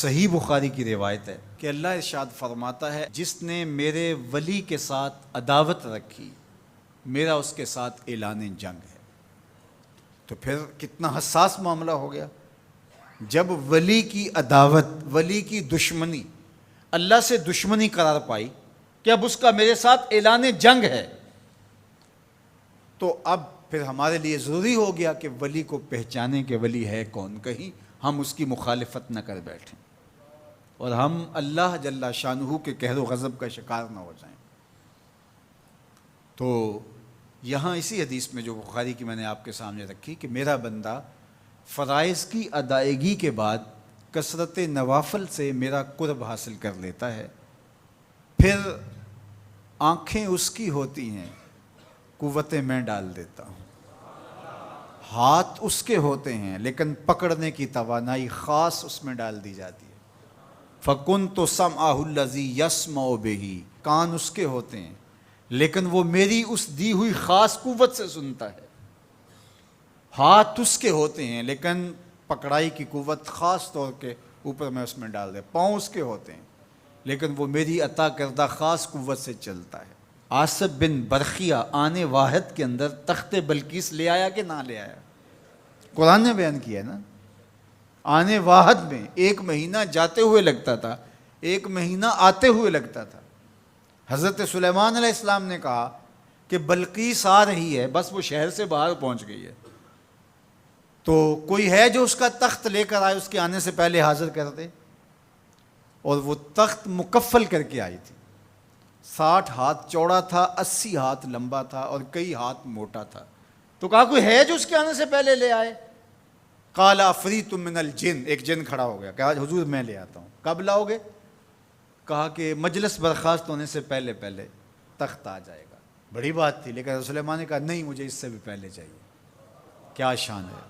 صحیح بخاری کی روایت ہے کہ اللہ ارشاد فرماتا ہے جس نے میرے ولی کے ساتھ عداوت رکھی میرا اس کے ساتھ اعلان جنگ ہے۔ تو پھر کتنا حساس معاملہ ہو گیا جب ولی کی عداوت، ولی کی دشمنی، اللہ سے دشمنی قرار پائی کہ اب اس کا میرے ساتھ اعلان جنگ ہے، تو اب پھر ہمارے لیے ضروری ہو گیا کہ ولی کو پہچانیں کہ ولی ہے کون، کہیں ہم اس کی مخالفت نہ کر بیٹھیں اور ہم اللہ جل شانہ کے قہر و غضب کا شکار نہ ہو جائیں۔ تو یہاں اسی حدیث میں جو بخاری کی میں نے آپ کے سامنے رکھی کہ میرا بندہ فرائض کی ادائیگی کے بعد کثرت نوافل سے میرا قرب حاصل کر لیتا ہے، پھر آنکھیں اس کی ہوتی ہیں، قوتیں میں ڈال دیتا ہوں، ہاتھ اس کے ہوتے ہیں لیکن پکڑنے کی توانائی خاص اس میں ڈال دی جاتی ہے۔ فَكُنْتُ سَمْعَهُ الَّذِي يَسْمَعُ بِهِ، کان اس کے ہوتے ہیں لیکن وہ میری اس دی ہوئی خاص قوت سے سنتا ہے۔ ہاتھ اس کے ہوتے ہیں لیکن پکڑائی کی قوت خاص طور کے اوپر میں اس میں ڈال دے۔ پاؤں اس کے ہوتے ہیں لیکن وہ میری عطا کردہ خاص قوت سے چلتا ہے۔ آصف بن برخیہ آنے واحد کے اندر تخت بلقیس لے آیا کہ نہ لے آیا؟ قرآن نے بیان کیا ہے نا، آنے واحد میں 1 مہینہ جاتے ہوئے لگتا تھا، 1 مہینہ آتے ہوئے لگتا تھا۔ حضرت سلیمان علیہ السلام نے کہا کہ بلقیس آ رہی ہے، بس وہ شہر سے باہر پہنچ گئی ہے، تو کوئی ہے جو اس کا تخت لے کر آئے، اس کے آنے سے پہلے حاضر کر دے۔ اور وہ تخت مکفل کر کے آئی تھی، 60 ہاتھ چوڑا تھا، 80 ہاتھ لمبا تھا اور کئی ہاتھ موٹا تھا۔ تو کہا کوئی ہے جو اس کے آنے سے پہلے لے آئے؟ قال عفریت من الجن، ایک جن کھڑا ہو گیا، کہا حضور میں لے آتا ہوں۔ کب لاؤ گے؟ کہا کہ مجلس برخاست ہونے سے پہلے پہلے تخت آ جائے گا۔ بڑی بات تھی، لیکن سلیمان نے کہا نہیں، مجھے اس سے بھی پہلے چاہیے۔ کیا شان ہے،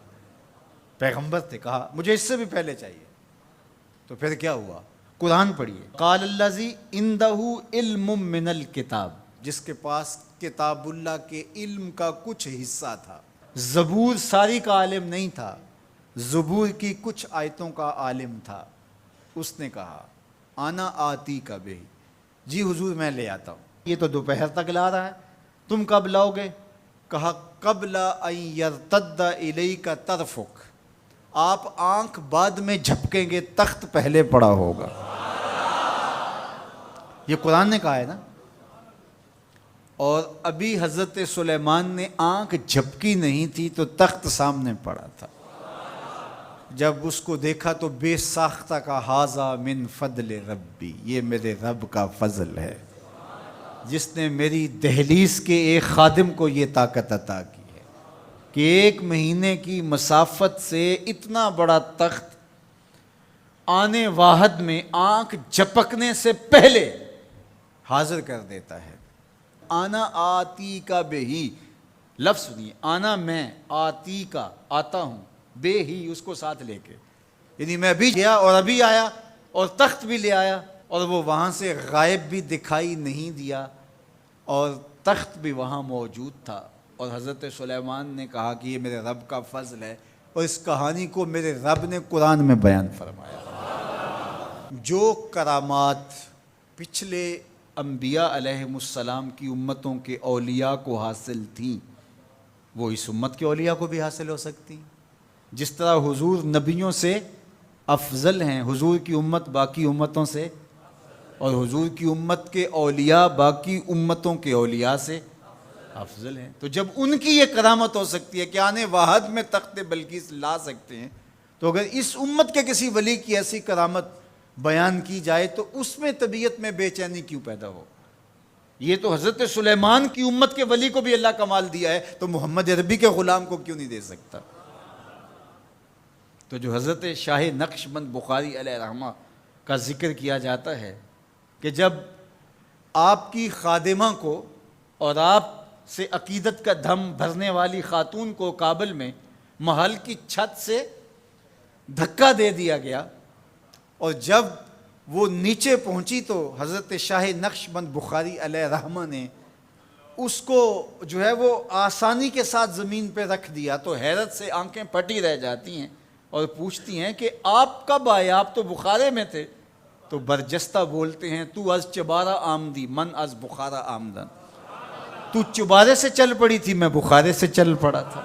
پیغمبر تھے، کہا مجھے اس سے بھی پہلے چاہیے۔ تو پھر کیا ہوا؟ قرآن پڑھیے، قال الذی عندہ علم من الکتاب، جس کے پاس کتاب اللہ کے علم کا کچھ حصہ تھا۔ زبور ساری کا عالم نہیں تھا، زبور کی کچھ آیتوں کا عالم تھا۔ اس نے کہا انا آتی کا بہ، جی حضور میں لے آتا ہوں۔ یہ تو دوپہر تک لا رہا ہے، تم کب لاؤ گے؟ کہا قبل ان یرتد الیک طرفک، آپ آنکھ بعد میں جھپکیں گے، تخت پہلے پڑا ہوگا۔ یہ قرآن نے کہا ہے نا۔ اور ابھی حضرت سلیمان نے آنکھ جھپکی نہیں تھی تو تخت سامنے پڑا تھا۔ جب اس کو دیکھا تو بے ساختہ کا ھذا من فضل ربی، یہ میرے رب کا فضل ہے جس نے میری دہلیز کے ایک خادم کو یہ طاقت عطا کی ہے کہ 1 مہینے کی مسافت سے اتنا بڑا تخت آنے واحد میں آنکھ جھپکنے سے پہلے حاضر کر دیتا ہے۔ آنا آتی کا بے ہی، لفظ سنیے، آنا میں، آتی کا آتا ہوں، بے ہی اس کو ساتھ لے کے، یعنی میں ابھی گیا اور ابھی آیا اور تخت بھی لے آیا، اور وہ وہاں سے غائب بھی دکھائی نہیں دیا اور تخت بھی وہاں موجود تھا۔ اور حضرت سلیمان نے کہا کہ یہ میرے رب کا فضل ہے، اور اس کہانی کو میرے رب نے قرآن میں بیان فرمایا۔ جو کرامات پچھلے انبیاء علیہم السلام کی امتوں کے اولیاء کو حاصل تھیں، وہ اس امت کے اولیاء کو بھی حاصل ہو سکتی ہیں۔ جس طرح حضور نبیوں سے افضل ہیں، حضور کی امت باقی امتوں سے، اور حضور کی امت کے اولیاء باقی امتوں کے اولیاء سے افضل ہیں۔ تو جب ان کی یہ کرامت ہو سکتی ہے کہ آنے واحد میں تخت بلقیس لا سکتے ہیں، تو اگر اس امت کے کسی ولی کی ایسی کرامت بیان کی جائے تو اس میں طبیعت میں بے چینی کیوں پیدا ہو؟ یہ تو حضرت سلیمان کی امت کے ولی کو بھی اللہ کمال دیا ہے، تو محمد عربی کے غلام کو کیوں نہیں دے سکتا؟ تو جو حضرت شاہ نقشبند بخاری علیہ رحمہ کا ذکر کیا جاتا ہے کہ جب آپ کی خادمہ کو اور آپ سے عقیدت کا دھم بھرنے والی خاتون کو کابل میں محل کی چھت سے دھکا دے دیا گیا، اور جب وہ نیچے پہنچی تو حضرت شاہ نقشبند بخاری علیہ رحمہ نے اس کو جو ہے وہ آسانی کے ساتھ زمین پہ رکھ دیا، تو حیرت سے آنکھیں پھٹی رہ جاتی ہیں اور پوچھتی ہیں کہ آپ کب آئے، آپ تو بخارے میں تھے؟ تو برجستہ بولتے ہیں تو از چبارہ آمدی من از بخارا آمدن، تو چبارے سے چل پڑی تھی، میں بخارے سے چل پڑا تھا۔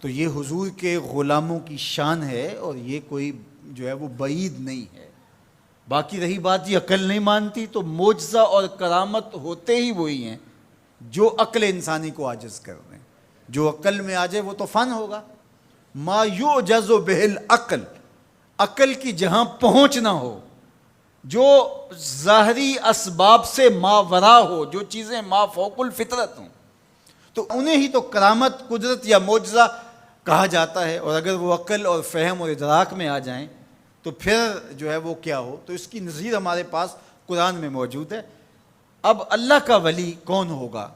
تو یہ حضور کے غلاموں کی شان ہے، اور یہ کوئی جو ہے وہ بعید نہیں ہے۔ باقی رہی بات یہ عقل نہیں مانتی، تو معجزہ اور کرامت ہوتے ہی وہی ہیں جو عقل انسانی کو عاجز کر دیں۔ جو عقل میں آ جائے وہ تو فن ہوگا۔ ما یعجز بہ العقل، عقل کی جہاں پہنچ نہ ہو، جو ظاہری اسباب سے ماورا ہو، جو چیزیں ما فوق الفطرت ہوں، تو انہیں ہی تو کرامت، قدرت یا معجزہ کہا جاتا ہے۔ اور اگر وہ عقل اور فہم اور ادراک میں آ جائیں تو پھر جو ہے وہ کیا ہو، تو اس کی نظیر ہمارے پاس قرآن میں موجود ہے۔ اب اللہ کا ولی کون ہوگا؟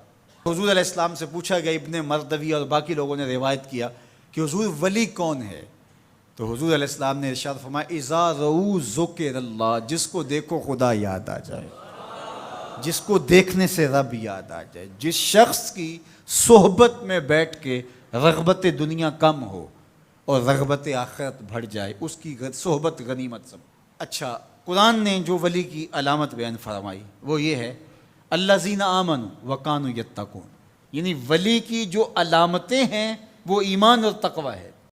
حضور علیہ السلام سے پوچھا گیا، ابن مردوی اور باقی لوگوں نے روایت کیا کہ حضور ولی کون ہے؟ تو حضور علیہ السلام نے ارشاد فرمایا، اذا رؤوا ذکر اللہ، جس کو دیکھو خدا یاد آ جائے، جس کو دیکھنے سے رب یاد آ جائے، جس شخص کی صحبت میں بیٹھ کے رغبت دنیا کم ہو اور رغبت آخرت بڑھ جائے، اس کی صحبت غنیمت سب۔ اچھا، قرآن نے جو ولی کی علامت بیان فرمائی وہ یہ ہے، الذین آمنوا وکانوا یتقون، یعنی ولی کی جو علامتیں ہیں وہ ایمان اور تقوی ہے۔